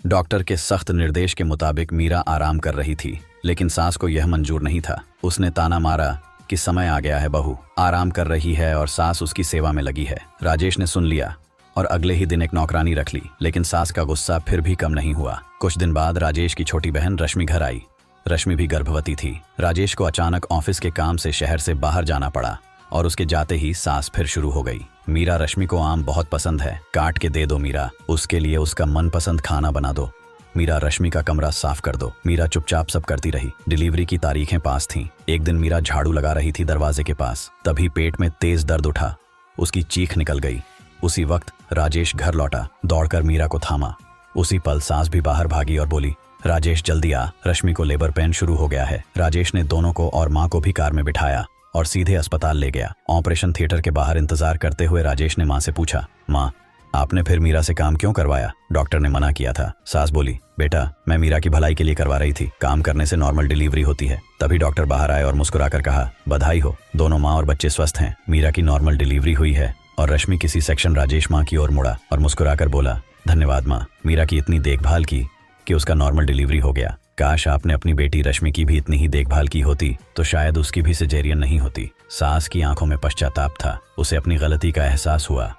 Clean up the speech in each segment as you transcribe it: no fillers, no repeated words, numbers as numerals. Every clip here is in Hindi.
डॉक्टर के सख्त निर्देश के मुताबिक मीरा आराम कर रही थी, लेकिन सास को यह मंजूर नहीं था। उसने ताना मारा कि समय आ गया है, बहू आराम कर रही है और सास उसकी सेवा में लगी है। राजेश ने सुन लिया और अगले ही दिन एक नौकरानी रख ली, लेकिन सास का गुस्सा फिर भी कम नहीं हुआ। कुछ दिन बाद राजेश की छोटी बहन रश्मि घर आई। रश्मि भी गर्भवती थी। राजेश को अचानक ऑफिस के काम से शहर से बाहर जाना पड़ा और उसके जाते ही सास फिर शुरू हो गई। मीरा, रश्मि को आम बहुत पसंद है, काट के दे दो मीरा, उसके लिए उसका मनपसंद खाना बना दो। मीरा, रश्मि का कमरा साफ कर दो। मीरा चुपचाप सब करती रही। डिलीवरी की तारीखें पास थीं। एक दिन मीरा झाड़ू लगा रही थी दरवाजे के पास, तभी पेट में तेज दर्द उठा। उसकी चीख निकल गई। उसी वक्त राजेश घर लौटा, दौड़कर मीरा को थामा। उसी पल सास भी बाहर भागी और बोली, राजेश जल्दी आ, रश्मि को लेबर पेन शुरू हो गया है। राजेश ने दोनों को और माँ को भी कार में बिठाया और सीधे अस्पताल ले गया। ऑपरेशन थिएटर के बाहर इंतजार करते हुए राजेश ने माँ से पूछा, माँ आपने फिर मीरा से काम क्यों करवाया? डॉक्टर ने मना किया था। सास बोली, बेटा मैं मीरा की भलाई के लिए करवा रही थी, काम करने से नॉर्मल डिलीवरी होती है। तभी डॉक्टर बाहर आए और मुस्कुराकर कहा, बधाई हो, दोनों माँ और बच्चे स्वस्थ हैं। मीरा की नॉर्मल डिलीवरी हुई है। और रश्मि किसी सेक्शन राजेश माँ की ओर मुड़ा और मुस्कुराकर बोला, धन्यवाद माँ, मीरा की इतनी देखभाल की कि उसका नॉर्मल डिलीवरी हो गया। काश आपने अपनी बेटी रश्मि की भी इतनी ही देखभाल की होती तो शायद उसकी भी सिजेरियन नहीं होती। सास की आंखों में पश्चाताप था। उसे अपनी गलती का एहसास हुआ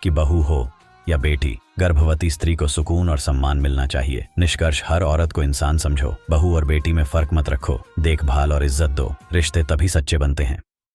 कि बहू हो या बेटी, गर्भवती स्त्री को सुकून और सम्मान मिलना चाहिए। निष्कर्ष, हर औरत को इंसान समझो, बहू और बेटी में फर्क मत रखो, देखभाल और इज्जत दो। रिश्ते तभी सच्चे बनते हैं